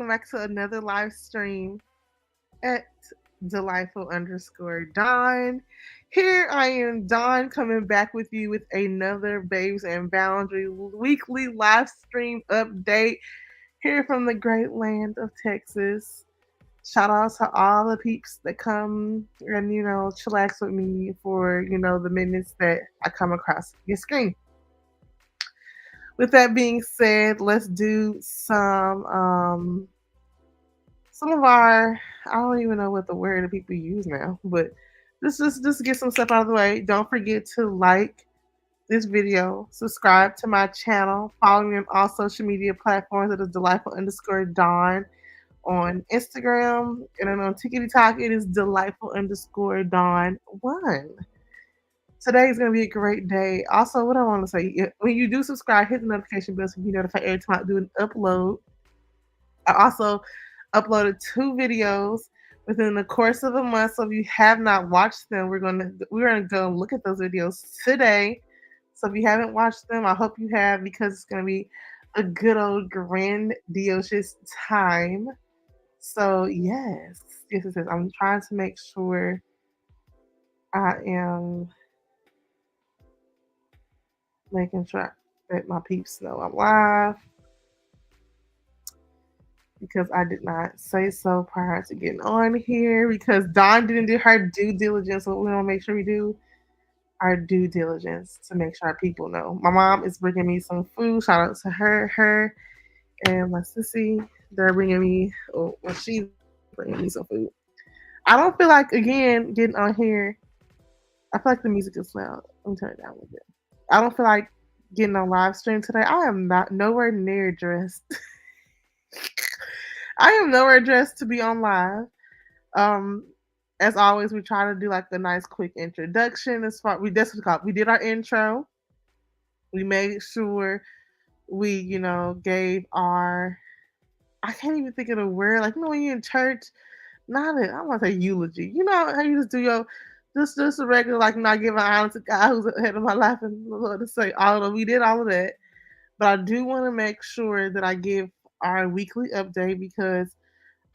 welcome back to another live stream at delightful_Dawn. Here I am, Dawn, coming back with you with another Babes and Boundary weekly live stream update here from the great land of Texas. Shout out to all the peeps that come and, chillax with me for, the minutes that I come across your screen. With that being said, let's do some of our, I don't even know what the word that people use now, but just get some stuff out of the way. Don't forget to like this video, subscribe to my channel, follow me on all social media platforms. It is delightful_Dawn on Instagram, and then on TikTok it is delightful_Dawn1. Today is gonna be a great day. Also, what I want to say, when you do subscribe, hit the notification bell so you be notified every time I do an upload. I also uploaded 2 videos within the course of a month. So if you have not watched them, we're gonna go look at those videos today. So if you haven't watched them, I hope you have, because it's gonna be a good old grandiose time. So yes. I'm trying to make sure I am making sure that my peeps know I'm live, because I did not say so prior to getting on here, because Dawn didn't do her due diligence. So we want to make sure we do our due diligence to make sure our people know. My mom is bringing me some food. Shout out to her and my sissy. They're bringing me, she's bringing me some food. I don't feel like, again, getting on here. I feel like the music is loud. Let me turn it down a little bit. I don't feel like getting on live stream today. I am not nowhere near dressed. I am nowhere dressed to be on live. As always, we try to do like a nice quick introduction. We did our intro. We made sure we, gave our, I can't even think of the word, like, when you're in church, I want to say eulogy. You know how you just do your just a regular, like, not giving honor to God who's ahead of my life, and the Lord to say all of we did all of that. But I do want to make sure that I give our weekly update, because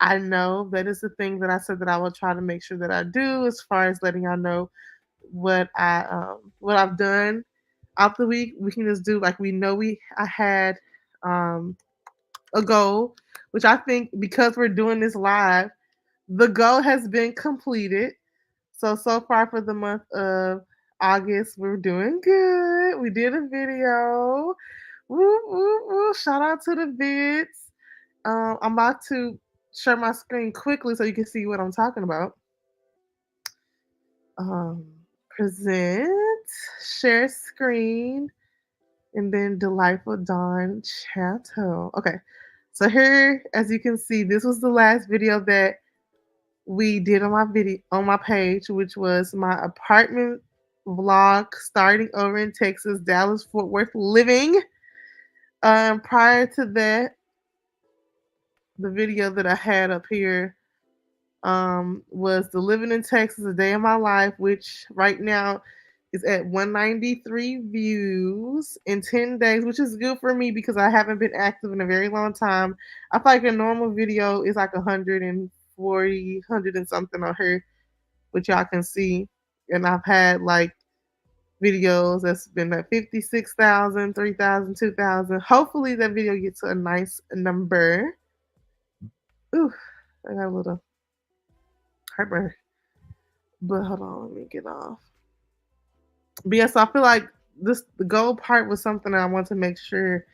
I know that is the thing that I said that I will try to make sure that I do, as far as letting y'all know what I've done out the week. We can just do, like, I had a goal, which I think, because we're doing this live, the goal has been completed. So far for the month of August, we're doing good. We did a video. Woo, woo, woo. Shout out to the vids. I'm about to share my screen quickly so you can see what I'm talking about. Um, Present, share screen, and then Delightful Dawn Chateau. Okay, so here, as you can see, this was the last video that we did on my page, which was my apartment vlog starting over in Texas, Dallas, Fort Worth living. Prior to that, the video that I had up here was the living in Texas, a day of my life, which right now is at 193 views in 10 days, which is good for me because I haven't been active in a very long time. I feel like a normal video is like 140, 100 and something on here, which y'all can see. And I've had like videos that's been at 56,000, 3,000, 2,000. Hopefully that video gets to a nice number. Ooh, I got a little heartburn. But hold on, let me get off. But yes, I feel like the goal part was something that I want to make sure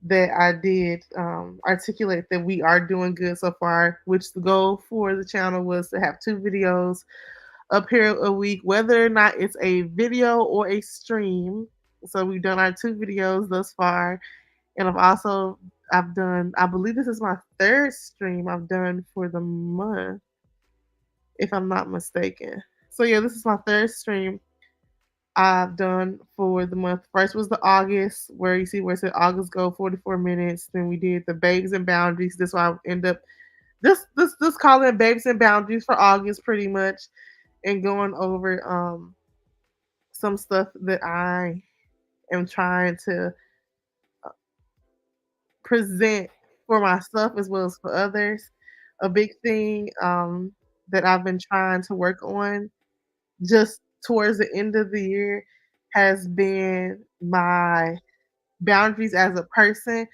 that I did articulate that we are doing good so far, which the goal for the channel was to have 2 videos up here a week, whether or not it's a video or a stream. So we've done our 2 videos thus far. And I've done, I believe this is my 3rd stream I've done for the month, if I'm not mistaken. So yeah, this is my 3rd stream I've done for the month. First was the August, where you see where it said August go 44 minutes. Then we did the Babes and Boundaries. This why I end up this calling it Babes and Boundaries for August, pretty much, and going over some stuff that I am trying to present for myself as well as for others. A big thing that I've been trying to work on just towards the end of the year has been my boundaries as a person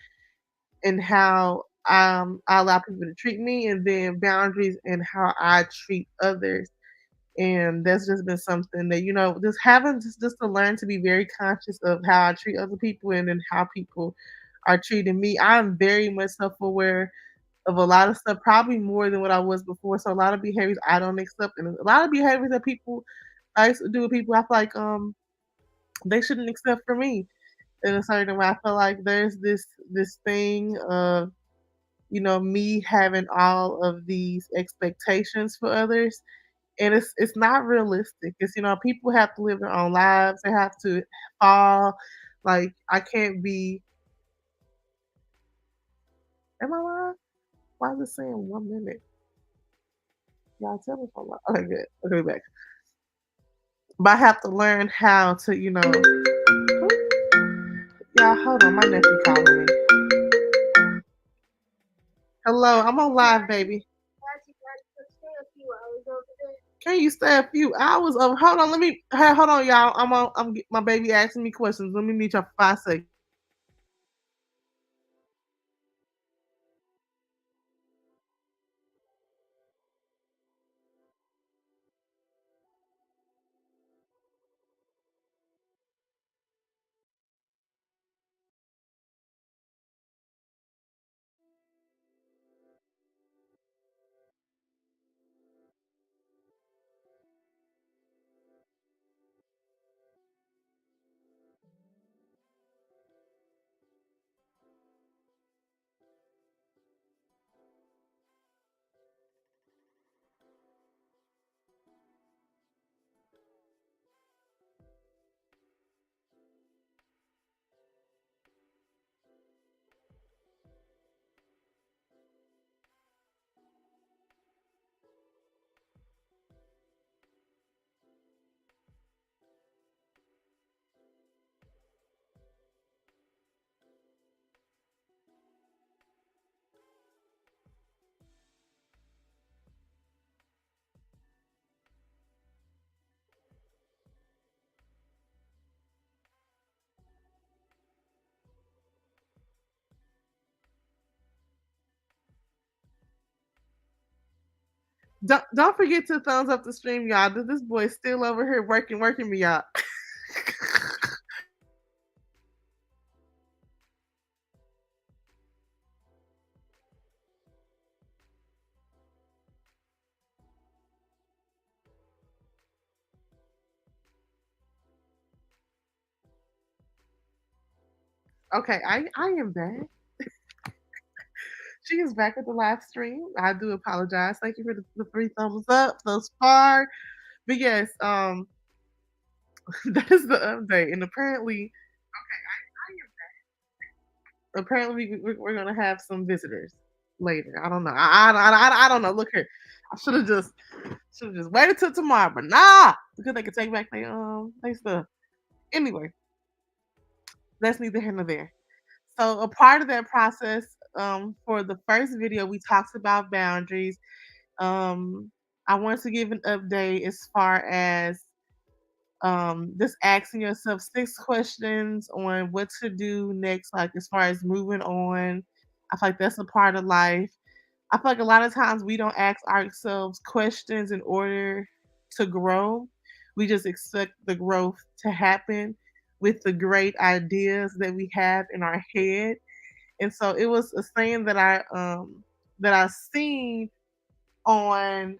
and how I allow people to treat me, and then boundaries and how I treat others. And that's just been something that, just having just to learn to be very conscious of how I treat other people and then how people are treating me. I'm very much self-aware of a lot of stuff, probably more than what I was before. So a lot of behaviors I don't accept, and a lot of behaviors that people I used to do with people, I feel like they shouldn't accept for me in a certain way. I feel like there's this thing of me having all of these expectations for others, and it's not realistic. It's people have to live their own lives. They have to fall. Like I can't be. Am I live? Why is it saying 1 minute? Y'all tell me if I'm live. Okay, good. Okay, back. But I have to learn how to, y'all hold on. My nephew calling me. Hello, I'm on live, baby. Can you stay a few hours? Hold on. Hold on, y'all. My baby asking me questions. Let me meet y'all for 5 seconds. Don't forget to thumbs up the stream, y'all. This boy's still over here working me out. Okay, I am back. She is back with the live stream. I do apologize. Thank you for the 3 thumbs up thus far. But yes, that is the update. And apparently we're gonna have some visitors later. I don't know. I don't know. Look here, I should have just waited till tomorrow, but nah, because they could take back they stuff. Anyway, that's neither here nor there. So a part of that process, for the first video, we talked about boundaries. Um, I wanted to give an update as far as just asking yourself 6 questions on what to do next, like as far as moving on. I feel like that's a part of life. I feel like a lot of times we don't ask ourselves questions in order to grow. We just expect the growth to happen with the great ideas that we have in our head. And so it was a saying that I seen on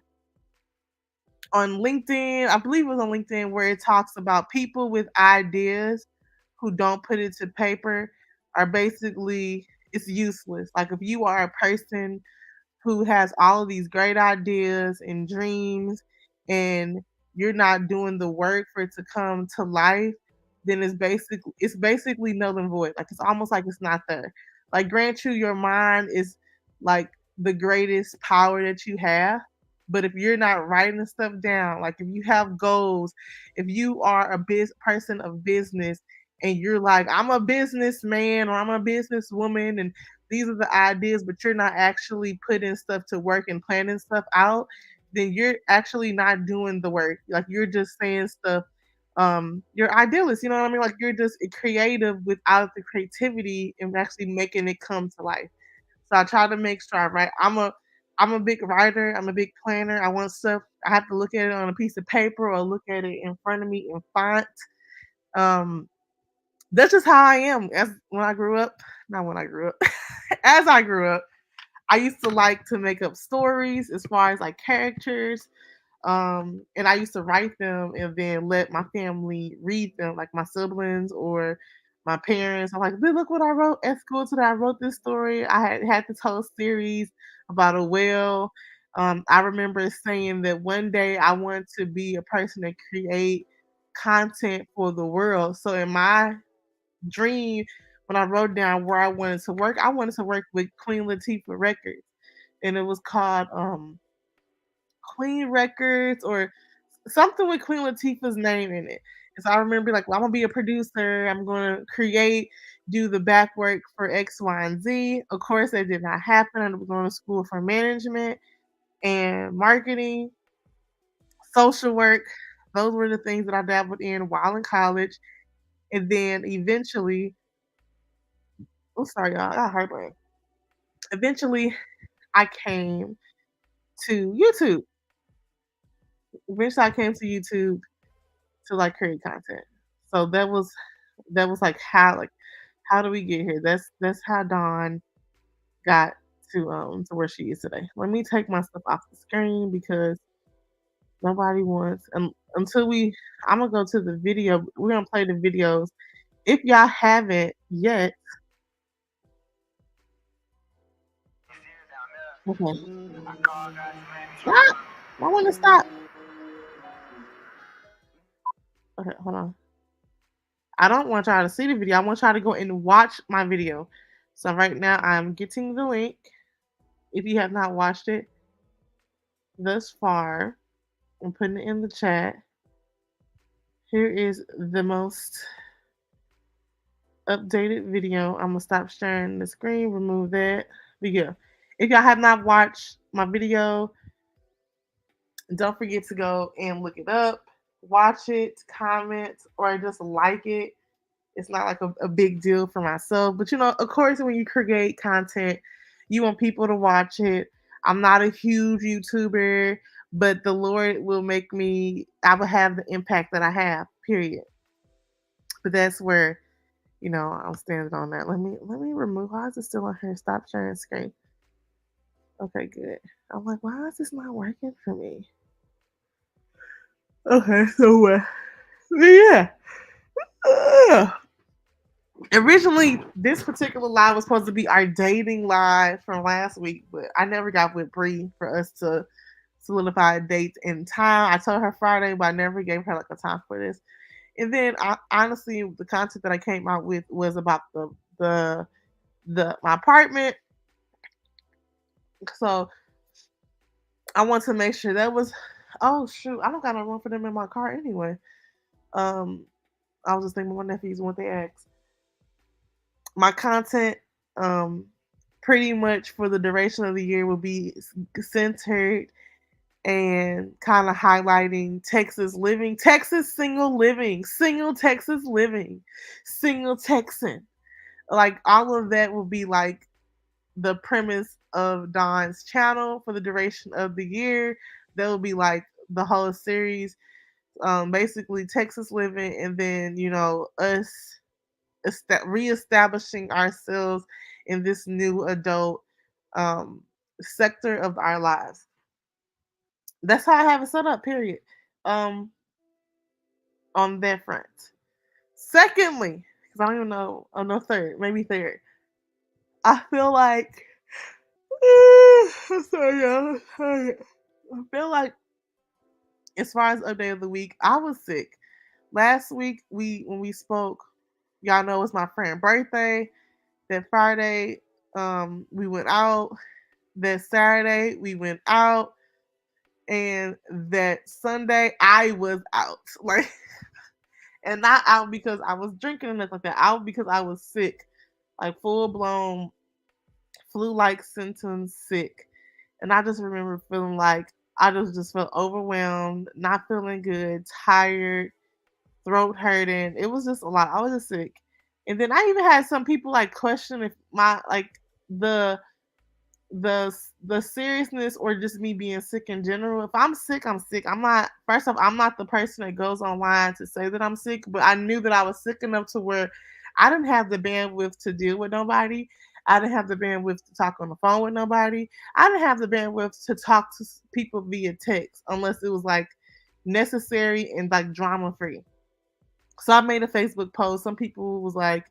LinkedIn. I believe it was on LinkedIn where it talks about people with ideas who don't put it to paper are basically it's useless. Like if you are a person who has all of these great ideas and dreams and you're not doing the work for it to come to life, then it's basically null and void. Like it's almost like it's not there. Like grant you your mind is like the greatest power that you have. But if you're not writing the stuff down, like if you have goals, if you are a person of business and you're like, I'm a businessman or I'm a businesswoman and these are the ideas, but you're not actually putting stuff to work and planning stuff out, then you're actually not doing the work. Like you're just saying stuff. You're idealist, you know what I mean? Like you're just creative without the creativity and actually making it come to life. So I try to make sure I write. I'm a big writer. I'm a big planner. I want stuff. I have to look at it on a piece of paper or look at it in front of me in font. Um, that's just how I am. As when I grew up, not when I grew up, as I grew up, I used to like to make up stories as far as like characters. And I used to write them and then let my family read them, like my siblings or my parents. I'm like, look what I wrote at school today. I wrote this story. I had this whole series about a whale. I remember saying that one day I want to be a person that create content for the world. So in my dream, when I wrote down where I wanted to work with Queen Latifah Records, and it was called Queen Records or something with Queen Latifah's name in it. And so I remember like, well, I'm gonna be a producer. I'm gonna create, do the back work for X, Y, and Z. Of course, that did not happen. I was going to school for management and marketing, social work. Those were the things that I dabbled in while in college. And then eventually, oh sorry, y'all, I got heartburn. Eventually, I came to YouTube. Eventually, I came to YouTube to like create content. So that was like how do we get here? That's how Dawn got to where she is today. Let me take my stuff off the screen because nobody wants until we I'm gonna go to the video. We're gonna play the videos. If y'all haven't yet, okay. Stop! I wanna stop. Okay, hold on. I don't want y'all to see the video. I want y'all to go and watch my video. So right now I'm getting the link. If you have not watched it thus far, I'm putting it in the chat. Here is the most updated video. I'm gonna stop sharing the screen, remove that video. If y'all have not watched my video, don't forget to go and look it up, watch it, comment, or just like it. It's not like a big deal for myself, but of course, when you create content, you want people to watch it. I'm not a huge YouTuber, but the Lord will make me, I will have the impact that I have, period. But that's where I'm standing on that. Let me remove. Why is it still on here? Stop sharing screen. Okay, good. I'm like, why is this not working for me? Okay, so yeah. Uh, Originally, this particular live was supposed to be our dating live from last week, but I never got with Bree for us to solidify a date and time. I told her Friday, but I never gave her like a time for this. And then, honestly, the content that I came out with was about the my apartment. So I want to make sure that was. Oh shoot! I don't got no room for them in my car anyway. Um, I was just thinking my nephews what they asked. My content, um, pretty much for the duration of the year will be centered and kind of highlighting Texas living, Texas single Texas living, single Texan. Like all of that will be like the premise of Dawn's channel for the duration of the year. That will be like the whole series, basically Texas living, and then us reestablishing ourselves in this new adult sector of our lives. That's how I have it set up. Period. Um, on that front. Secondly, because I don't even know. Oh no, third, maybe third. I feel like. Sorry, y'all. Sorry. I feel like, as far as update of the week, I was sick. Last week, when we spoke, y'all know it's my friend's birthday. That Friday, we went out. That Saturday, we went out. And that Sunday, I was out. Like, and not out because I was drinking and nothing like that. Out because I was sick. Like, full blown. flu-like symptoms, sick. And I just remember feeling like I just felt overwhelmed, not feeling good, tired, throat hurting. It was just a lot. I was just sick. And then I even had some people like question if my like the the seriousness or just me being sick in general. If I'm sick, I'm sick. I'm not first off, I'm not the person that goes online to say that I'm sick, but I knew that I was sick enough to where I didn't have the bandwidth to deal with nobody. I didn't have the bandwidth to talk on the phone with nobody. I didn't have the bandwidth to talk to people via text unless it was like necessary and like drama free. So I made a Facebook post. Some people was like,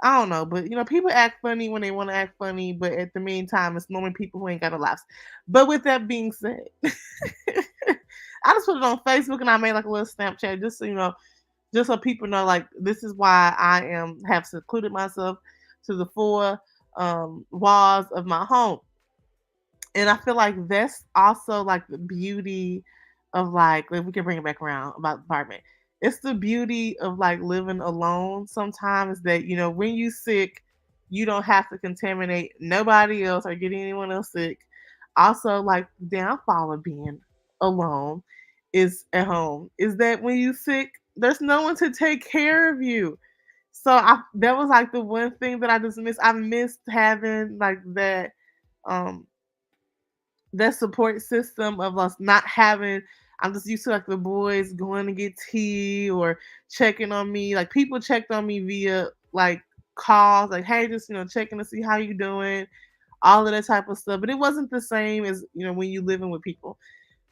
I don't know, but people act funny when they want to act funny, but at the meantime, it's normally people who ain't got a lives. But with that being said, I just put it on Facebook and I made like a little Snapchat just so just so people know like this is why I have secluded myself to the four walls of my home. And I feel like that's also like the beauty of like if we can bring it back around about the apartment. It's the beauty of like living alone sometimes that when you sick, you don't have to contaminate nobody else or get anyone else sick. Also, like the downfall of being alone is at home is that when you sick, there's no one to take care of you. So that was like the one thing that I just missed. I missed having like um that support system of us not having. I'm just used to like the boys going to get tea or checking on me. Like people checked on me via like calls, like, hey, just checking to see how you doing, all of that type of stuff. But it wasn't the same as when you living with people.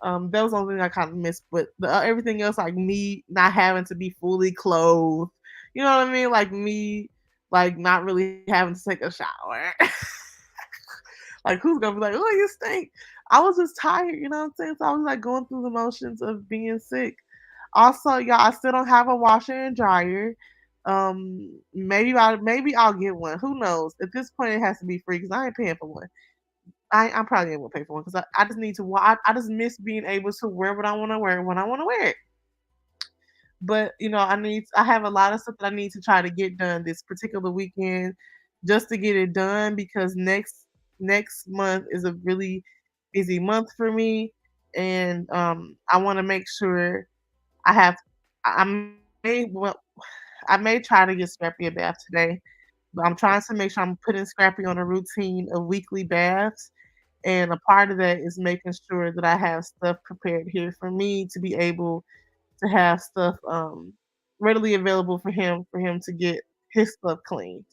That was the only thing I kind of missed. But everything else, like me not having to be fully clothed, you know what I mean? Like me, like not really having to take a shower. Like, who's gonna be like, "Oh, you stink." I was just tired, you know what I'm saying? So I was like going through the motions of being sick. Also, y'all, I still don't have a washer and dryer. Maybe I'll get one. Who knows? At this point, it has to be free because I ain't paying for one. I'm probably able to pay for one because I just need to. I just miss being able to wear what I want to wear when I want to wear it. But I have a lot of stuff that I need to try to get done this particular weekend just to get it done because next month is a really busy month for me, and I want to make sure I have. I may well, I may try to get Scrappy a bath today, but I'm trying to make sure I'm putting Scrappy on a routine of weekly baths. And a part of that is making sure that I have stuff prepared here for me to be able to have stuff readily available for him to get his stuff cleaned.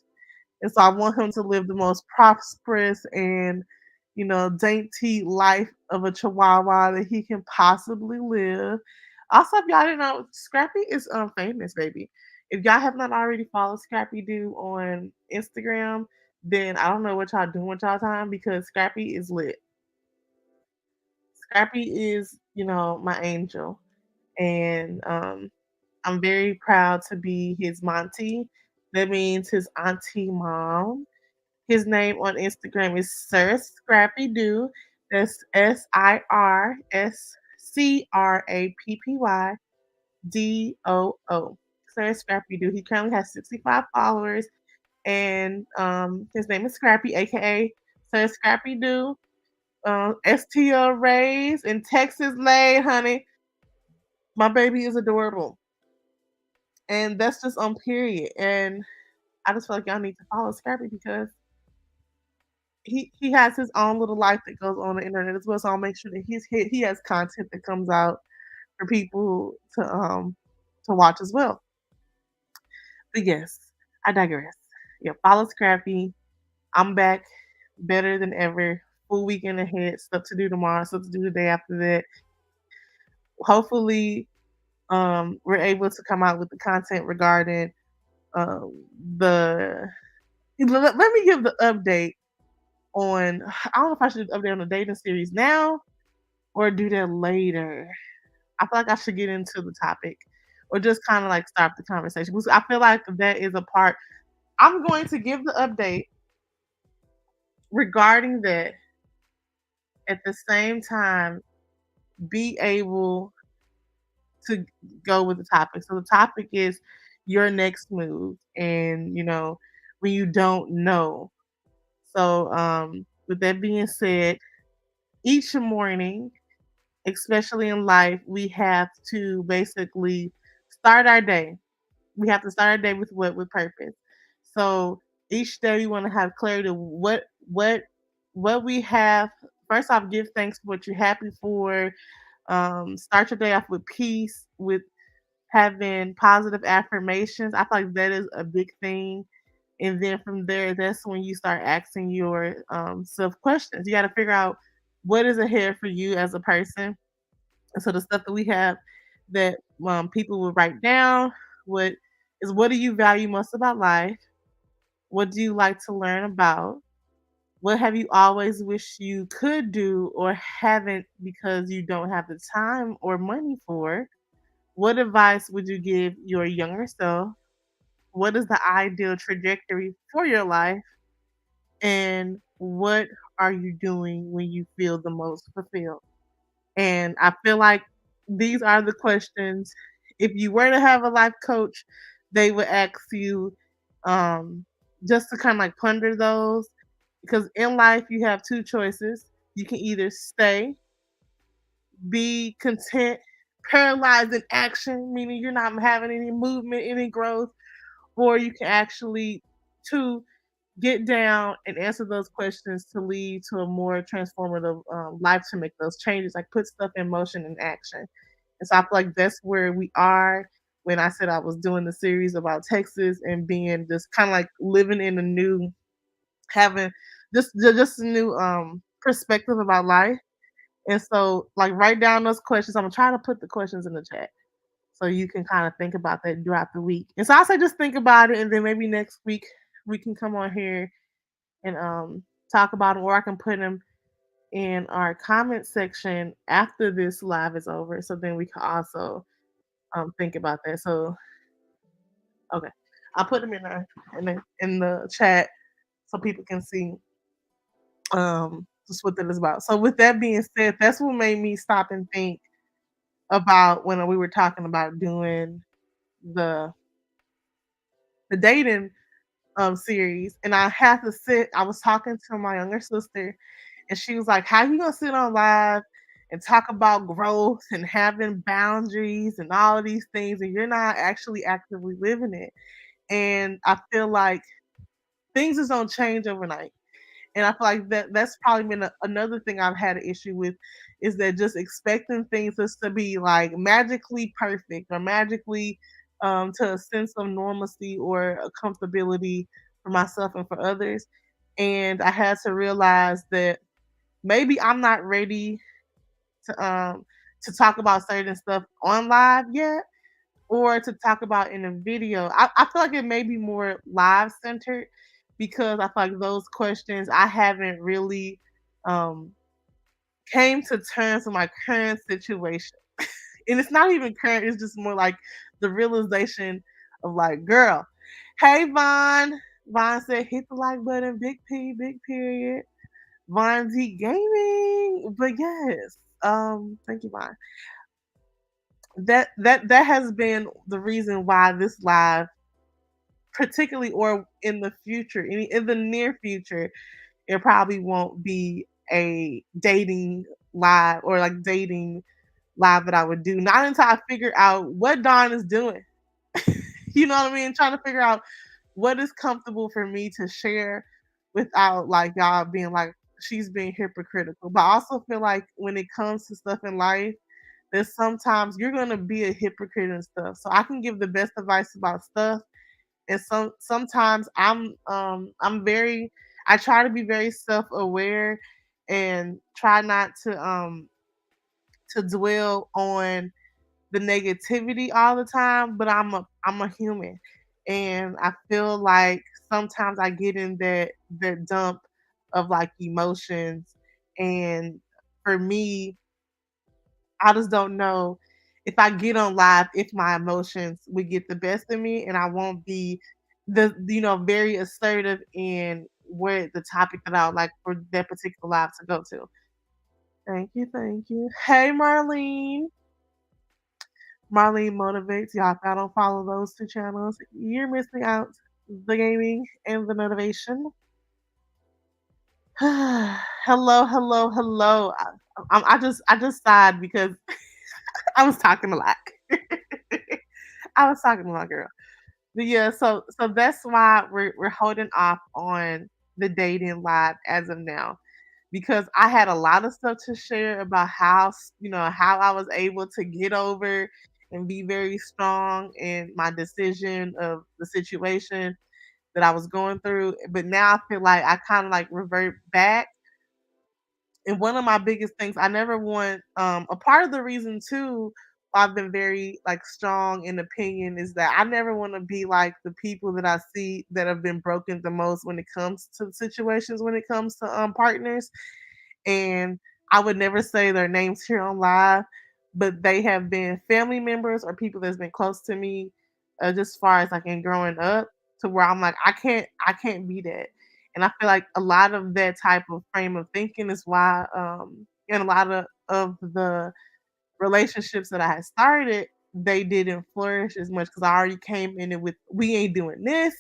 And so I want him to live the most prosperous and dainty life of a chihuahua that he can possibly live. Also, if y'all didn't know, Scrappy is famous, baby. If y'all have not already followed Scrappy Doo on Instagram, then I don't know what y'all doing with y'all time because Scrappy is lit. Scrappy is, my angel. And I'm very proud to be his Monty. That means his auntie mom. His name on Instagram is Sir Scrappy Doo. That's SIRSCRAPPYDOO. Sir Scrappy Doo. He currently has 65 followers, and his name is Scrappy, aka Sir Scrappy Doo. STL raised in Texas laid, honey. My baby is adorable. And that's just on period. And I just feel like y'all need to follow Scrappy because he has his own little life that goes on the internet as well. So I'll make sure that he has content that comes out for people to watch as well. But yes, I digress. Yeah, follow Scrappy. I'm back better than ever. Full weekend ahead, stuff to do tomorrow, stuff to do the day after that. Hopefully, we're able to come out with the content regarding the let me give the update on. I don't know if I should update on the dating series now or do that later. I feel like I should get into the topic or just kind of like start the conversation because I feel like that is a part. I'm going to give the update regarding that at the same time be able to go with the topic. So the topic is your next move and when you don't know. So with that being said, each morning, especially in life, we have to basically start our day. We have to start our day with what? With purpose. So each day we want to have clarity of what we have. First off, give thanks for what you're happy for. Start your day off with peace, with having positive affirmations. I feel like that is a big thing. And then from there, that's when you start asking your self questions. You got to figure out what is ahead for you as a person. And so the stuff that we have that people will write down, what what do you value most about life? What do you like to learn about? What have you always wished you could do or haven't because you don't have the time or money for? What advice would you give your younger self? What is the ideal trajectory for your life? And what are you doing when you feel the most fulfilled? And I feel like these are the questions. If you were to have a life coach, they would ask you just to kind of like ponder those. Because in life, you have two choices. You can either stay, be content, paralyzed in action, meaning you're not having any movement, any growth, or you can actually, two, get down and answer those questions to lead to a more transformative life to make those changes, like put stuff in motion and action. And so I feel like that's where we are when I said I was doing the series about Texas and being just kind of like living in a new, having just a new perspective about life. And so like write down those questions. I'm gonna try to put the questions in the chat so you can kind of think about that throughout the week. And so I say just think about it, and then maybe next week we can come on here and talk about them, or I can put them in our comment section after this live is over. So then we can also think about that. So okay, I'll put them in there in the chat so people can see just what that is about. So with that being said, that's what made me stop and think about when we were talking about doing the the dating series, and I had to sit. I was talking to my younger sister, and she was like, "How you gonna sit on live and talk about growth and having boundaries and all of these things, and you're not actually actively living it?" And I feel like things just don't change overnight. And I feel like that's probably been another thing I've had an issue with, is that just expecting things just to be like magically perfect or magically to a sense of normalcy or a comfortability for myself and for others. And I had to realize that maybe I'm not ready to talk about certain stuff on live yet, or to talk about in a video. I feel like it may be more live centered because I feel like those questions I haven't really um, came to terms with my current situation. And it's not even current, it's just more like the realization of like, girl, hey Vaughn. Vaughn said, hit the like button, big P, big period. Vaughn Z Gaming. But yes, thank you, Vaughn. That has been the reason why this live, particularly or in the future, in the near future, it probably won't be a dating live or like dating live that I would do. Not until I figure out what Dawn is doing. You know what I mean? Trying to figure out what is comfortable for me to share without like y'all being like she's being hypocritical. But I also feel like when it comes to stuff in life, that sometimes you're gonna be a hypocrite and stuff. So I can give the best advice about stuff, and sometimes I'm very, I try to be very self-aware and try not to dwell on the negativity all the time, but I'm a human, and I feel like sometimes I get in that dump of like emotions, and for me, I just don't know if I get on live if my emotions would get the best of me, and I won't be very assertive in what the topic that I would like for that particular live to go to. Thank you, thank you. Hey Marlene. Marlene motivates. Y'all, if I don't follow those two channels, you're missing out. The gaming and the motivation. Hello, hello, hello. I just sighed because I was talking a lot. I was talking to my girl. But yeah, so that's why we're holding off on the dating live as of now, because I had a lot of stuff to share about how I was able to get over and be very strong in my decision of the situation that I was going through. But now I feel like I kind of like revert back. And one of my biggest things I never want a part of the reason too why I've been very like strong in opinion is that I never want to be like the people that I see that have been broken the most when it comes to situations, when it comes to partners. And I would never say their names here on live, but they have been family members or people that's been close to me, just as far as like in growing up, to where I'm like, I can't be that. And I feel like a lot of that type of frame of thinking is why, and a lot of the relationships that I had started, they didn't flourish as much because I already came in it with, we ain't doing this.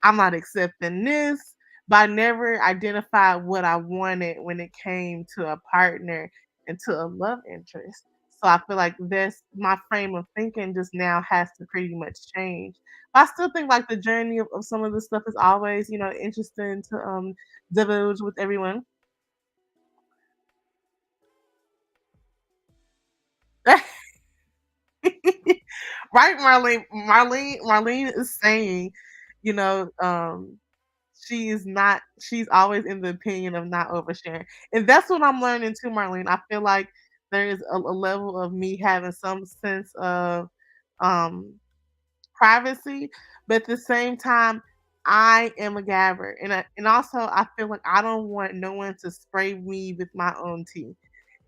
I'm not accepting this. But I never identified what I wanted when it came to a partner and to a love interest. So I feel like this my frame of thinking just now has to pretty much change. But I still think like the journey of some of this stuff is always, interesting to divulge with everyone. Right, Marlene. Marlene is saying, you know, she is not. She's always in the opinion of not oversharing, and that's what I'm learning too, Marlene. I feel like there is a level of me having some sense of um privacy, but at the same time, I am a gabber, and also I feel like I don't want no one to spray me with my own tea.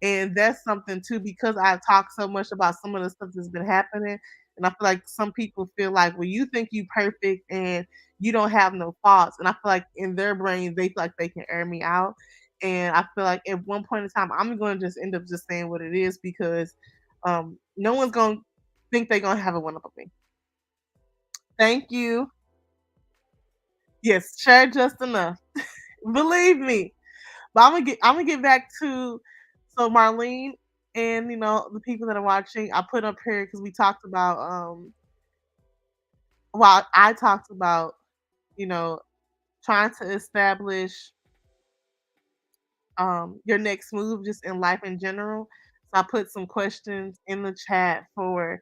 And that's something too, because I talk so much about some of the stuff that's been happening. And I feel like some people feel like, well, you think you perfect and you don't have no faults. And I feel like in their brain, they feel like they can air me out. And I feel like at one point in time, I'm going to just end up just saying what it is because no one's going to think they're going to have a one up with me. Thank you. Yes, share just enough. Believe me. But I'm gonna get back to so Marlene and the people that are watching. I put up here because we talked about well I talked about you know trying to establish your next move just in life in general. So I put some questions in the chat for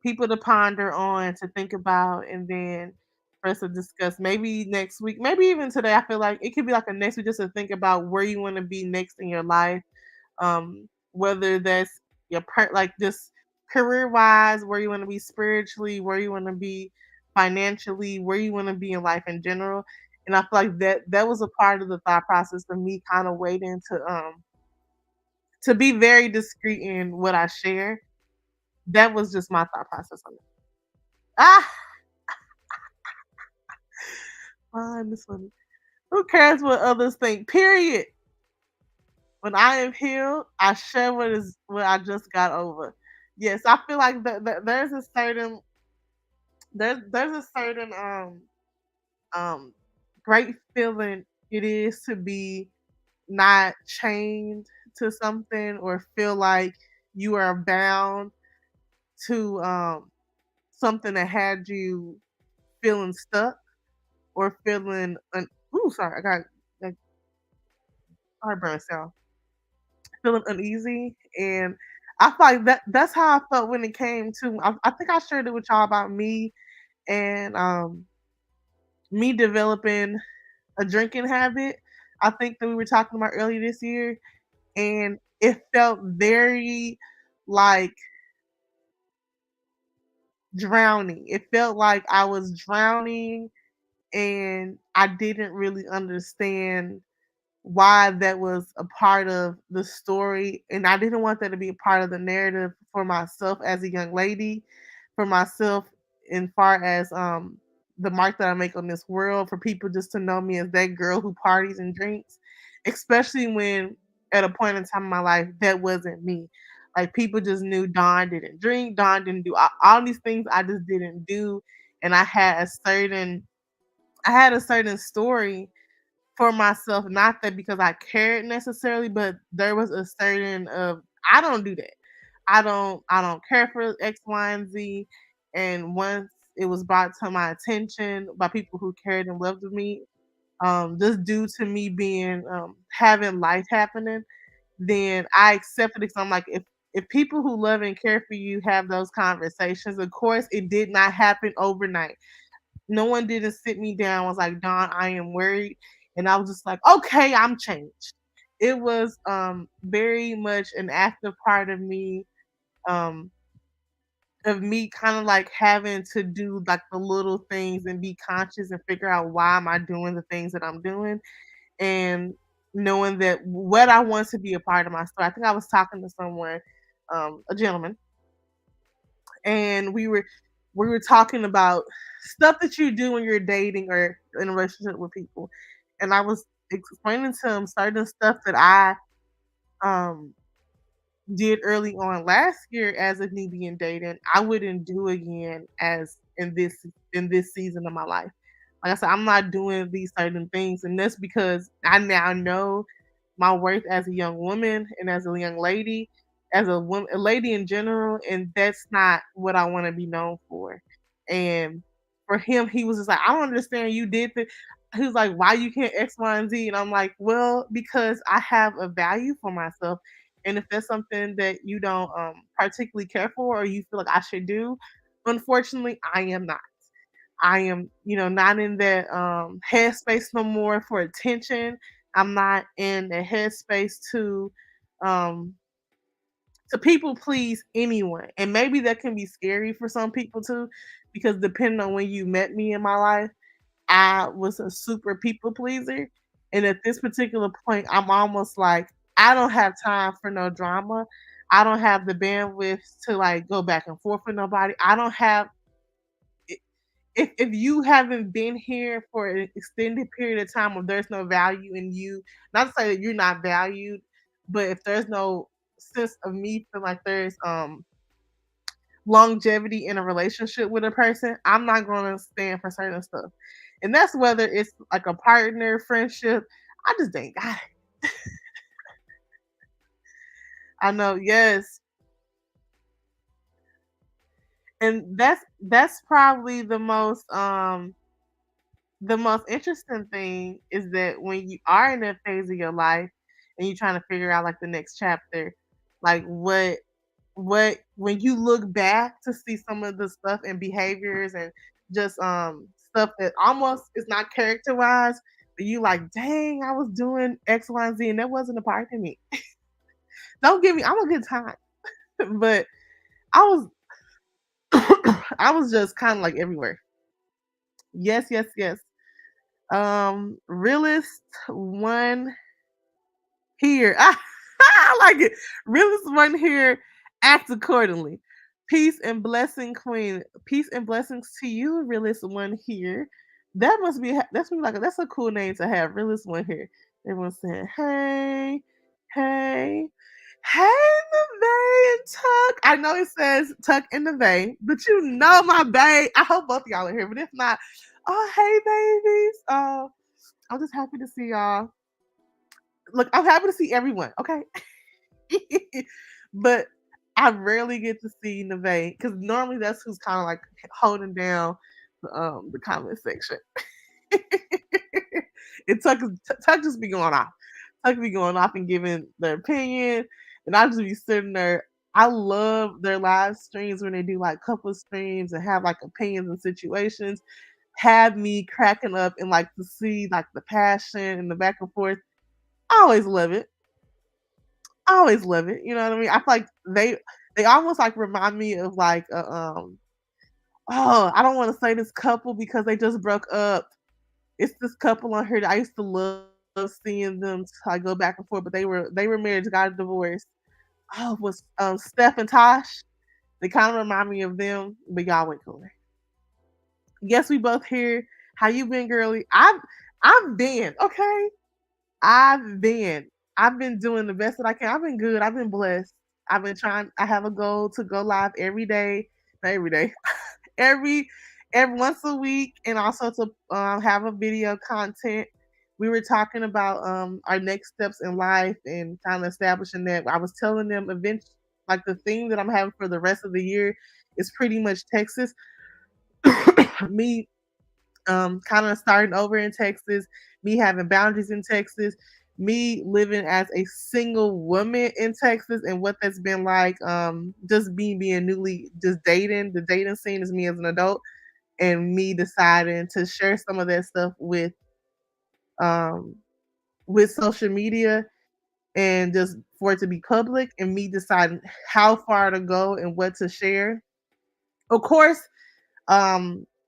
people to ponder on, to think about, and then for us to discuss maybe next week, maybe even today. I feel like it could be like a next week just to think about where you want to be next in your life, whether that's your part, like just career wise, where you want to be spiritually, where you want to be financially, where you want to be in life in general. And I feel like that was a part of the thought process for me, kind of waiting to be very discreet in what I share. That was just my thought process on it. Ah, fine, this one. Who cares what others think? Period. When I am healed, I share what I just got over. Yes, I feel like there's a certain um great feeling it is to be not chained to something or feel like you are bound to something that had you feeling stuck or feeling ooh, sorry, I got like heartburn sound, feeling uneasy. And I feel like that's how I felt when it came to I think I shared it with y'all about me and me developing a drinking habit. I think that we were talking about earlier this year, and it felt very like drowning. It felt like I was drowning and I didn't really understand why that was a part of the story. And I didn't want that to be a part of the narrative for myself as a young lady, for myself in far as the mark that I make on this world, for people just to know me as that girl who parties and drinks, especially when at a point in time in my life that wasn't me. Like people just knew Dawn didn't drink, Dawn didn't do all these things I just didn't do. And I had a certain story for myself. Not that because I cared necessarily, but there was a certain of I don't do that. I don't care for X, Y, and Z. And once it was brought to my attention by people who cared and loved me, just due to me being having life happening, then I accepted it. 'Cause I'm like, if people who love and care for you have those conversations, of course it did not happen overnight. No one didn't sit me down, was like, Dawn, I am worried. And I was just like, okay, I'm changed. It was very much an active part um of me kind of like having to do like the little things and be conscious and figure out why am I doing the things that I'm doing, and knowing that what I want to be a part of my story. I think I was talking to someone, a gentleman, and we were talking about stuff that you do when you're dating or in a relationship with people. And I was explaining to him certain stuff that I um did early on last year as a newbie in dating, I wouldn't do again as in this season of my life. Like I said, I'm not doing these certain things, and that's because I now know my worth as a young woman and as a young lady, as a woman, a lady in general, and that's not what I want to be known for. And for him, he was just like, I don't understand. You did the. He was like, why you can't X, Y, and Z? And I'm like, well, because I have a value for myself, and if there's something that you don't particularly care for or you feel like I should do, unfortunately, I am not. I am, not in that headspace no more for attention. I'm not in the headspace um to people please anyone. And maybe that can be scary for some people too, because depending on when you met me in my life, I was a super people pleaser. And at this particular point, I'm almost like, I don't have time for no drama. I don't have the bandwidth to like go back and forth with nobody. I don't have if you haven't been here for an extended period of time or there's no value in you, not to say that you're not valued, but if there's no sense of me feel like there's longevity in a relationship with a person, I'm not gonna stand for certain stuff. And that's whether it's like a partner, friendship. I just ain't got it. I know, yes. And that's probably the most interesting thing is that when you are in that phase of your life and you're trying to figure out like the next chapter, like what when you look back to see some of the stuff and behaviors and just stuff that almost is not characterized, but you like, dang, I was doing X, Y, and Z and that wasn't a part of me. Don't get me, I'm a good time. But I was I was just kind of like everywhere. Yes, yes, yes. Realist one here. I like it. Realist one here. Act accordingly. Peace and blessing, queen. Peace and blessings to you, realist one here. That must be that's a cool name to have. Realist one here. Everyone's saying, hey, hey, hey, the and Tuck. I know it says Tuck in the Bay, but you know my babe. I hope both of y'all are here, but if not, oh hey babies. I'm just happy to see y'all. Look, I'm happy to see everyone. Okay. But I rarely get to see Neve because normally that's who's kind of like holding down the comment section. And Tuck just be going off. Tuck be going off and giving their opinion, and I just be sitting there. I love their live streams when they do like couple streams and have like opinions and situations. Have me cracking up and like to see like the passion and the back and forth. I always love it. I always love it. You know what I mean? I feel like they almost like remind me of like oh, I don't want to say this couple because they just broke up. It's this couple on here that I used to love seeing them like go back and forth, but they were married, got a divorce. Oh, was Steph and Tosh? They kind of remind me of them, but y'all went cooler. Yes, we both here. How you been, girly? I've been okay. I've been. I've been doing the best that I can. I've been good. I've been blessed. I've been trying. I have a goal to go live every day. Not every day. every every once a week, and also to have a video content we were talking about our next steps in life and kind of establishing that. I was telling them eventually, like the thing that I'm having for the rest of the year is pretty much Texas. Me kind of starting over in Texas, me having boundaries in Texas, me living as a single woman in Texas, and what that's been like. Just me being newly just dating. The dating scene is me as an adult, and me deciding to share some of that stuff um with social media and just for it to be public, and me deciding how far to go and what to share. Of course,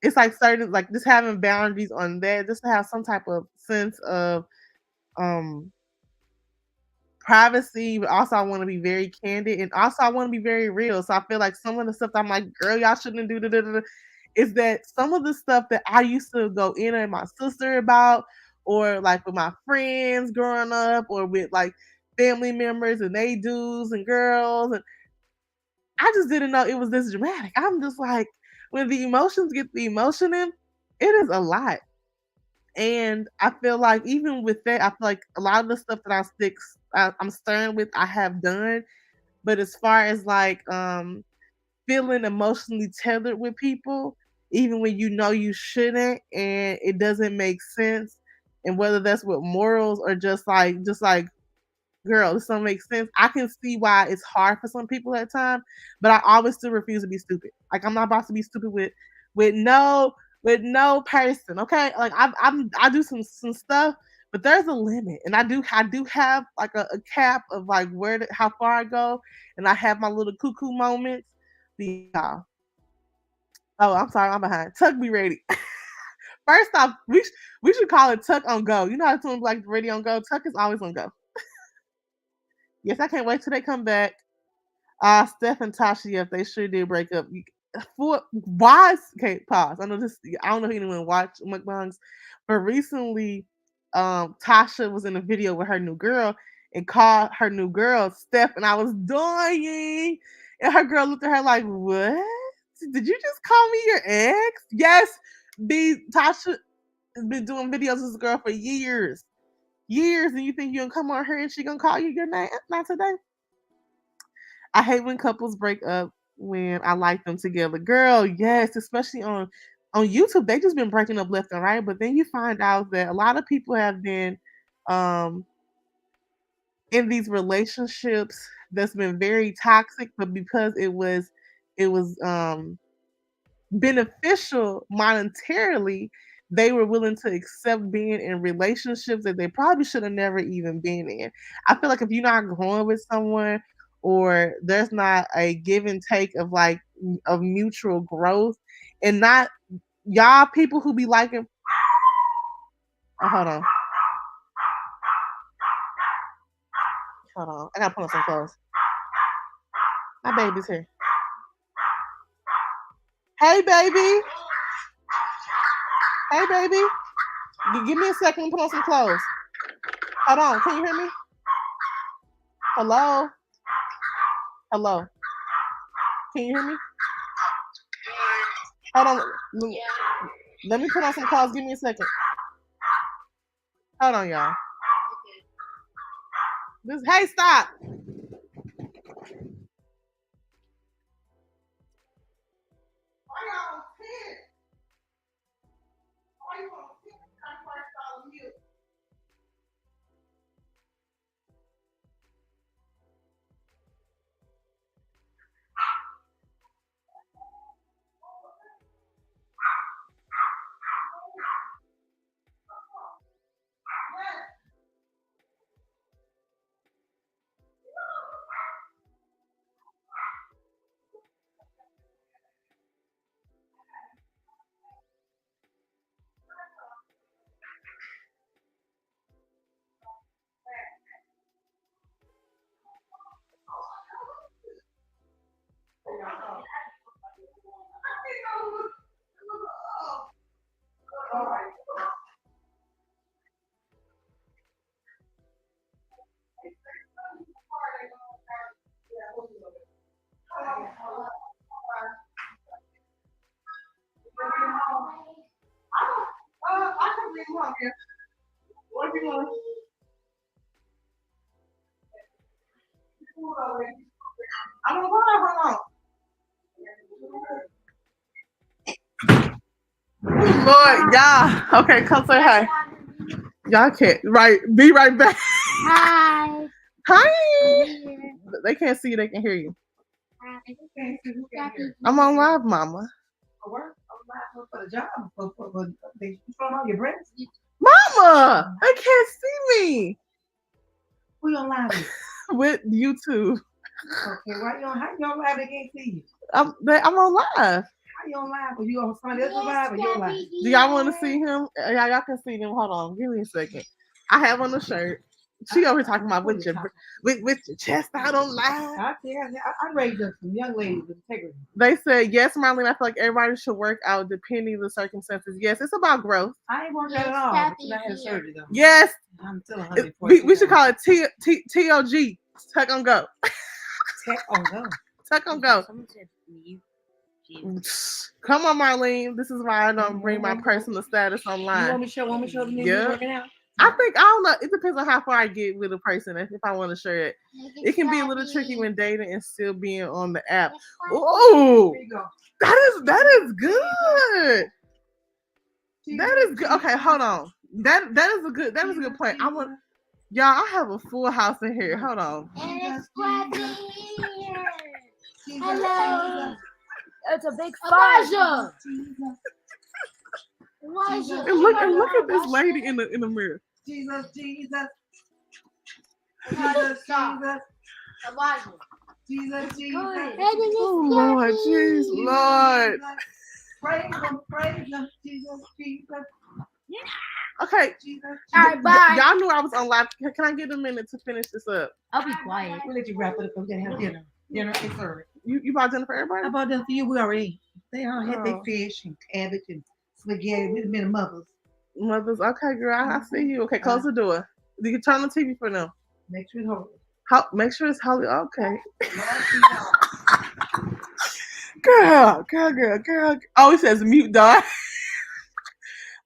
it's like certain like just having boundaries on that, just to have some type of sense of um privacy, but also I want to be very candid and also I want to be very real. So I feel like some of the stuff that I'm like, girl, y'all shouldn't do is that some of the stuff that I used to go in at my sister about, or like with my friends growing up, or with like family members and they dudes and girls, and I just didn't know it was this dramatic. I'm just like, when the emotions get the emotion in, it is a lot. And I feel like even with that, I feel like a lot of the stuff that I'm stern with, I have done. But as far as like feeling emotionally tethered with people, even when you know you shouldn't, and it doesn't make sense, and whether that's with morals or just like girl, this don't make sense. I can see why it's hard for some people at times, but I always still refuse to be stupid. Like I'm not about to be stupid with no with no person. Okay, like I do some stuff, but there's a limit, and I do have like a cap of like how far I go, and I have my little cuckoo moments. Yeah. Oh, I'm sorry, I'm behind. Tuck be ready. First off, we should call it Tuck on Go. You know how someone like the radio on Go? Tuck is always on Go. Yes, I can't wait till they come back. Steph and Tasha, yes, they sure did break up. For why? Okay, pause. I know this. I don't know if anyone watched mukbangs, but recently, Tasha was in a video with her new girl and called her new girl Steph, and I was dying. And her girl looked at her like, "What? Did you just call me your ex?" Yes, Tasha has been doing videos with this girl for years, and you think you gonna come on her and she gonna call you your name? Not today. I hate when couples break up when I like them together. Girl, yes, especially on YouTube, they just been breaking up left and right. But then you find out that a lot of people have been um in these relationships that's been very toxic, but because it was beneficial monetarily, they were willing to accept being in relationships that they probably should have never even been in. I feel like if you're not growing with someone, or there's not a give and take of like of mutual growth, and not y'all people who be liking, oh, hold on, I gotta put on some clothes. My baby's here. Hey baby, hey baby, give me a second, put on some clothes. Hold on, can you hear me? Hello, hello, can you hear me? Hold on. Let me put on some clothes. Give me a second. Hold on, y'all. Hey, stop. I can bring him here. I'm gonna hold on. Lord, y'all. Okay, come say hi. Y'all can't. Right. Be right back. Hi. Hi. They can't see you. They can hear you. I'm on live, Mama. For the job, for they showing all your breasts. Mama, they can't see me. Who you on live with? With YouTube. Okay, why you on? How you on live? They can't see you. I'm on live. How you on live? Or you on somebody else's live? Or your live? Do y'all want to see him? Y'all can see him. Hold on, give me a second. I have on the shirt. She over here talking about with your chest out on live. I raised up some young ladies with integrity. They said, yes, Marlene, I feel like everybody should work out depending on the circumstances. Yes, it's about growth. I ain't working at all. I had surgery though. Yes. I'm still we should call it TOG. Tuck on go. Tuck on go. Tuck on go. Come on, Marlene. This is why I don't bring my personal status online. You want me to show them you working out? I don't know. It depends on how far I get with a person. If I want to share it, it can be a little tricky when dating and still being on the app. Oh, that is good. That is good. Okay, hold on. That is a good point. Y'all. I have a full house in here. Hold on. Hello. It's a big Elijah. And look at this lady in the mirror. Jesus. Elijah. Jesus. Oh Lord, jeez, Lord. Praise him, Jesus. Okay. All right, bye. Y'all knew I was on live. Can I get a minute to finish this up? I'll be quiet. We'll let you wrap it up. We're gonna have dinner. Dinner is served. You bought dinner for everybody? I bought dinner for you. We already ate. They all had their fish and cabbage and spaghetti. We've been mothers. Mothers, okay, girl. I see you. Okay, close the door. You can turn the TV for them. Make sure it's holy. Make sure it's holy. Okay. Girl. Oh, it says mute, dog.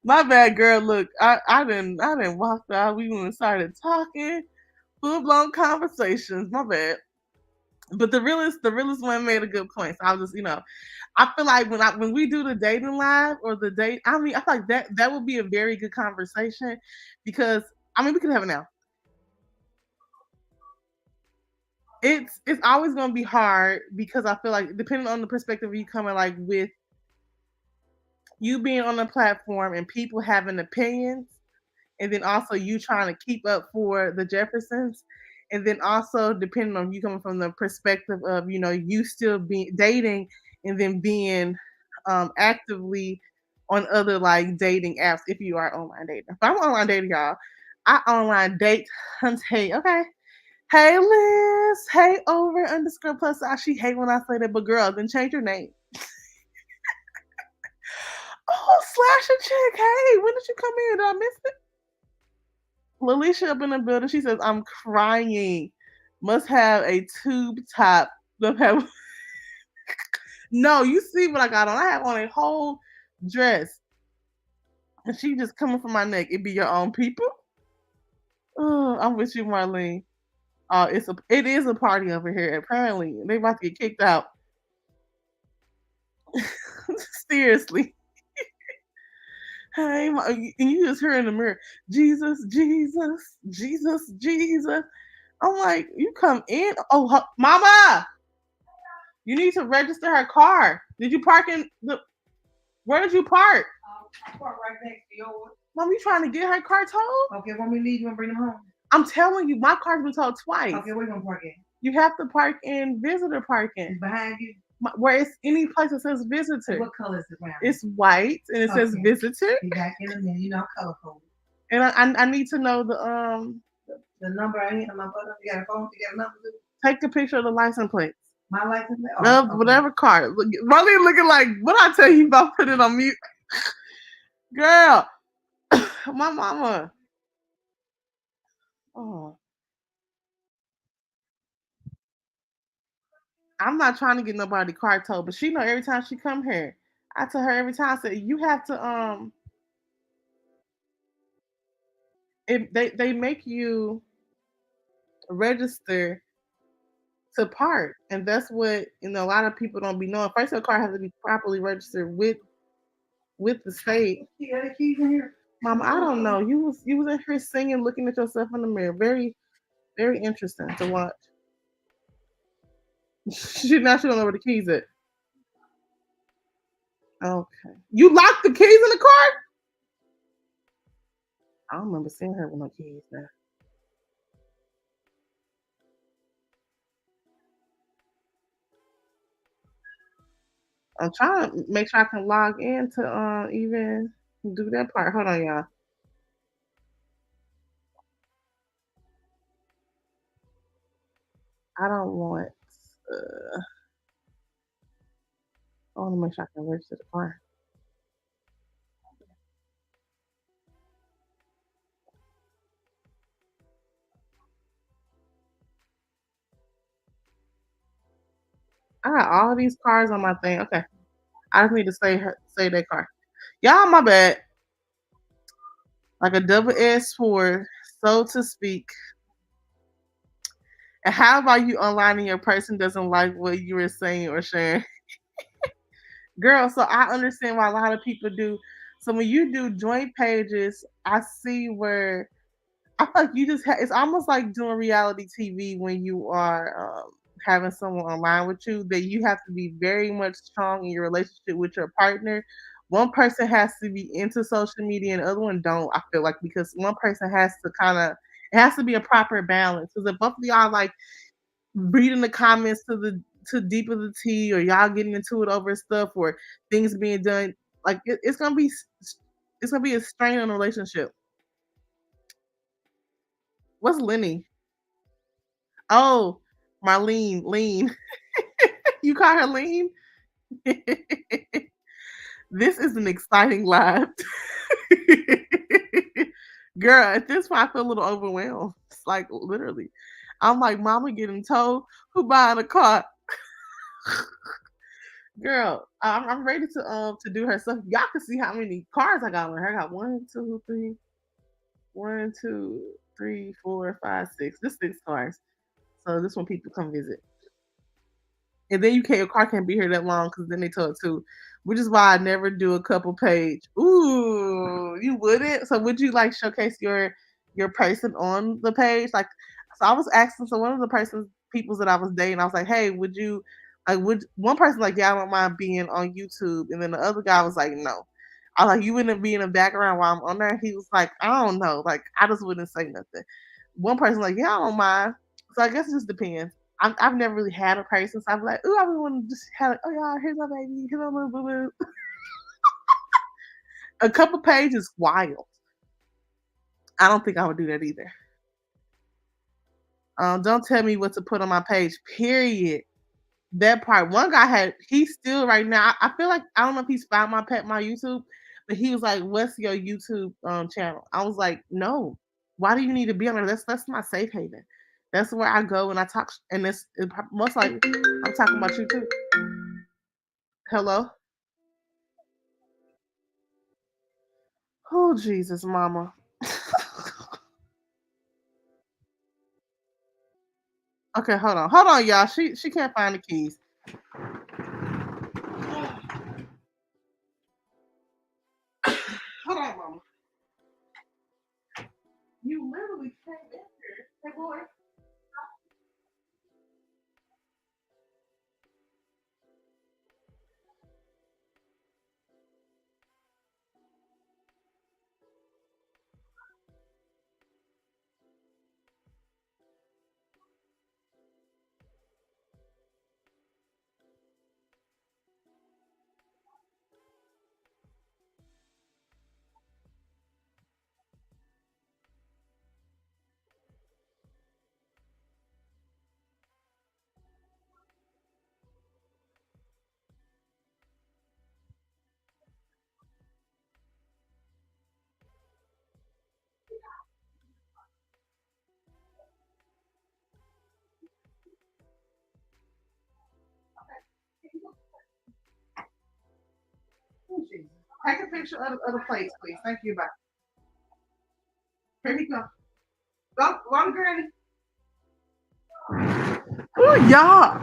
My bad, girl. Look, I didn't walk out. We even started talking. Full blown conversations. My bad. But the realest one made a good point. So I was just, I feel like when we do the dating live or the date, I feel like that would be a very good conversation because we could have it now. It's always gonna be hard because I feel like depending on the perspective you coming like with you being on the platform and people having opinions, and then also you trying to keep up for the Jeffersons. And then also depending on you coming from the perspective of, you still being dating and then being actively on other like dating apps if you are online dating. If I'm online dating, y'all, I online date hunt. Hey, okay. Hey Liz. Hey over _plus. She hate when I say that, but girl, then change your name. Oh, slash a chick. Hey, when did you come in? Did I miss it? Lalisha up in the building. She says, I'm crying. Must have a tube top. No, you see what I got on. I have on a whole dress. And she just coming from my neck. It be your own people? Oh, I'm with you, Marlene. It is a party over here. Apparently. They about to get kicked out. Seriously. Hey, and you just hear in the mirror, Jesus. I'm like, you come in. Oh, Mama, you need to register her car. Did you park where did you park? I park right next to yours. Mom, you trying to get her car towed? Okay, when we leave, you want to bring them home? I'm telling you, my car's been towed twice. Okay, where you going to park at? You have to park in visitor parking. Behind you? Where it's any place that says visitor. What color is it around? It's white and it says visitor. Be back in a minute, color code. And I need to know the number I need on my button. You got a phone? You got a number? Take a picture of the license plates. My license plate? Okay. Whatever car. Marlene looking like, what I tell you about putting it on mute? Girl. My mama. Oh. I'm not trying to get nobody car towed, but she know every time she come here. I tell her every time, I say, you have to they make you register to park, and that's what a lot of people don't be knowing. First, your car has to be properly registered with the state. You got the keys in here? Mom, I don't know. You was in here singing, looking at yourself in the mirror. Very very interesting to watch. She don't know where the keys at. Okay, you locked the keys in the car. I don't remember seeing her with no keys now. I'm trying to make sure I can log in to even do that part. Hold on, y'all. I don't want. Uh, I want to make sure I can register the car. I got all these cars on my thing. Okay, I just need to say that car. Y'all, my bad. Like a double-edged sword, so to speak. And how about you online and your person doesn't like what you were saying or sharing? Girl, so I understand why a lot of people do. So when you do joint pages, I see where I feel like you just it's almost like doing reality TV when you are having someone online with you, that you have to be very much strong in your relationship with your partner. One person has to be into social media and the other one don't, I feel like, because one person has to it has to be a proper balance. Because if both of y'all like reading the comments to deep of the tea, or y'all getting into it over stuff, or things being done, like it's gonna be a strain on the relationship. What's Lenny? Oh, Marlene, Lean. You call her Lean? This is an exciting live. Girl, at this point, I feel a little overwhelmed. It's like literally. I'm like, Mama getting told who buying a car. Girl, I'm ready to do her stuff. Y'all can see how many cars I got on her. I got one, two, three, four, five, six. This 6 cars. So this one people come visit. And then your car can't be here that long because then they tow it too. Which is why I never do a couple page. Ooh, you wouldn't? So would you like showcase your person on the page? Like, so I was asking, so one of the peoples that I was dating, I was like, hey, would you like, would one person like, yeah, I don't mind being on YouTube, and then the other guy was like, no. I was like, you wouldn't be in the background while I'm on there. He was like, I don't know, like I just wouldn't say nothing. One person like, yeah, I don't mind. So I guess it just depends. I've never really had a person, so I'm like, ooh, I really want to just have like, oh y'all, here's my baby, here's my little boo boo. A couple pages, wild. I don't think I would do that either. Don't tell me what to put on my page. Period. That part. One guy he's still right now. I feel like I don't know if he's found my YouTube, but he was like, "What's your YouTube channel?" I was like, "No. Why do you need to be on there? That's my safe haven. That's where I go and I talk. And most likely I'm talking about you too. Hello. Oh Jesus, Mama. Okay, hold on, y'all. She can't find the keys. Hold on, Mama. You literally came in here. Hey, boy. Oh, Jesus. Take a picture of the plates, please. Thank you. Bye. Here he go. Go, one granny. Ooh, y'all.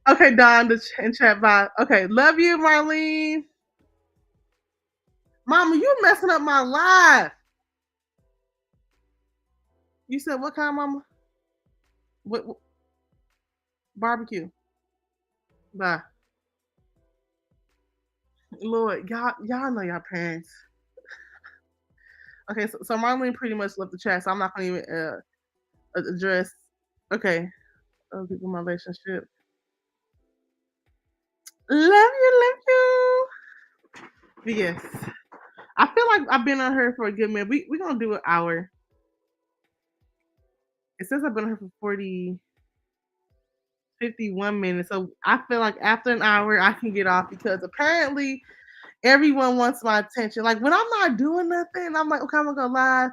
Okay, Don, in chat bye. Okay, love you, Marlene. Mama, you messing up my life. You said what kind, Mama? What barbecue? Bye. Lord, y'all know y'all parents. Okay, so Marlene pretty much left the chat, so I'm not gonna even address. Okay, other people in my relationship. Love you. But yes, I feel like I've been on her for a good minute. We're gonna do an hour. It says I've been on her for 51 minutes. So I feel like after an hour I can get off because apparently everyone wants my attention. Like when I'm not doing nothing, I'm like, okay, I'm gonna go live.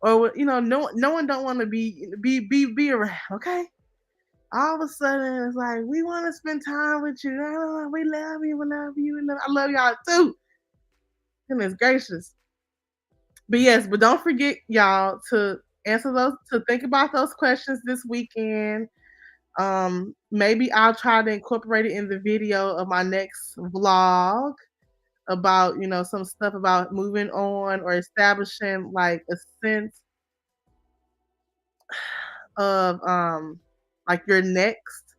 Or no one don't want to be around, okay? All of a sudden it's like we want to spend time with you. Oh, we love you, I love y'all too. Goodness gracious. But yes, but don't forget, y'all, to answer those, to think about those questions this weekend. Maybe I'll try to incorporate it in the video of my next vlog about, some stuff about moving on or establishing like a sense of like your next.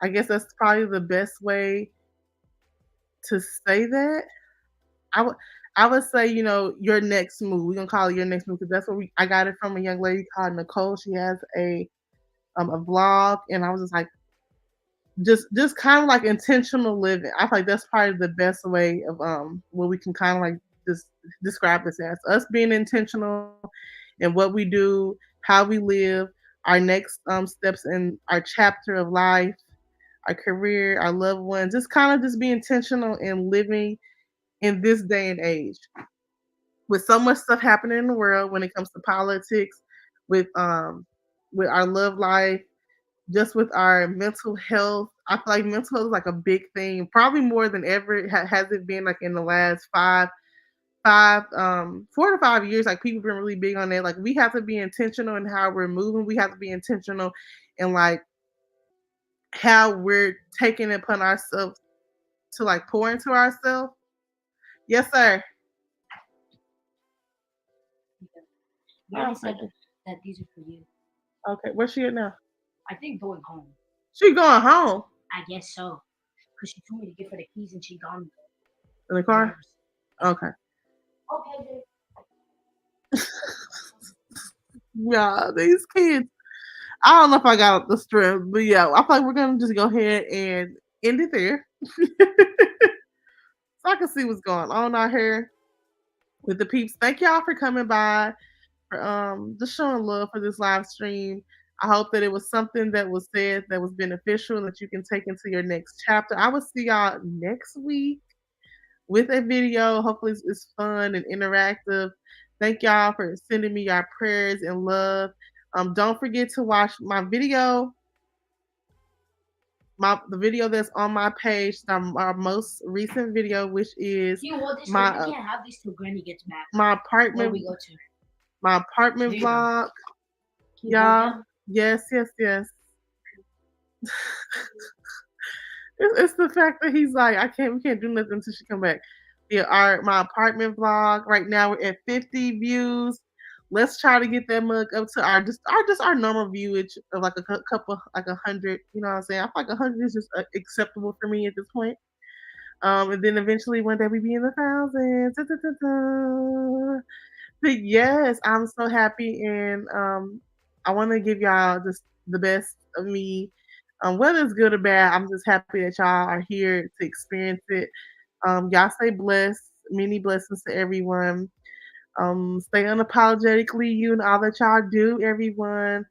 I guess that's probably the best way to say that. I would say, your next move. We're gonna call it your next move because that's what I got it from a young lady called Nicole. She has a vlog, and I was just like, just kind of like intentional living. I feel like that's probably the best way of what we can kind of like just describe this as us being intentional in what we do, how we live, our next steps in our chapter of life, our career, our loved ones. Just kind of just be intentional in living in this day and age. With so much stuff happening in the world when it comes to politics, with our love life, just with our mental health. I feel like mental health is like a big thing, probably more than ever has it been like in the last 4 to 5 years. Like people been really big on that. Like we have to be intentional in how we're moving. We have to be intentional in like how we're taking it upon ourselves to like pour into ourselves. Yes, sir. You already said that these are for you. Okay, where's she at now? I think going home. She going home? I guess so. Because she told me to give her the keys and she gone. In the car? Okay. Okay. Yeah, these kids. I don't know if I got the strength, but yeah, I feel like we're gonna just go ahead and end it there. So I can see what's going on out here with the peeps. Thank y'all for coming by, for just showing love for this live stream. I hope that it was something that was said that was beneficial and that you can take into your next chapter. I will see y'all next week with a video. Hopefully it's fun and interactive. Thank y'all for sending me your prayers and love. Don't forget to watch my video. The video that's on my page, our most recent video, which is we can't have these till Granny gets back. My apartment. Where we go to. My apartment vlog. Y'all. Yes. It's the fact that he's like, we can't do nothing until she come back. Yeah, my apartment vlog. Right now we're at 50 views. Let's try to get that mug up to our normal viewage of like a couple, like 100. You know what I'm saying? I feel like 100 is just acceptable for me at this point. And then eventually one day we be in the thousands. But yes, I'm so happy, and I want to give y'all just the best of me. Whether it's good or bad, I'm just happy that y'all are here to experience it. Y'all stay blessed. Many blessings to everyone. Stay unapologetically you and all that y'all do, everyone.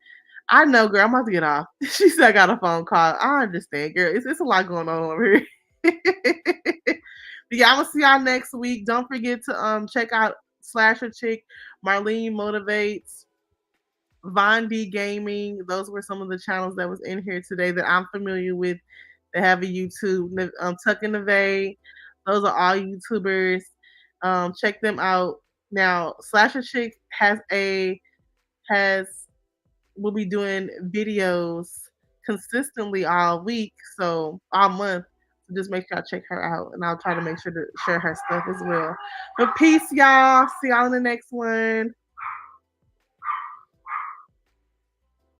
I know, girl, I'm about to get off. She said I got a phone call. I understand, girl. It's a lot going on over here. But yeah, I will see y'all next week. Don't forget to check out Slasher Chick, Marlene Motivates, Von D Gaming. Those were some of the channels that was in here today that I'm familiar with that have a YouTube. Tuck in the Vay. Those are all YouTubers. Check them out. Now, Slasher Chick has will be doing videos consistently all week, so all month. So just make sure I check her out, and I'll try to make sure to share her stuff as well. But peace, y'all. See y'all in the next one.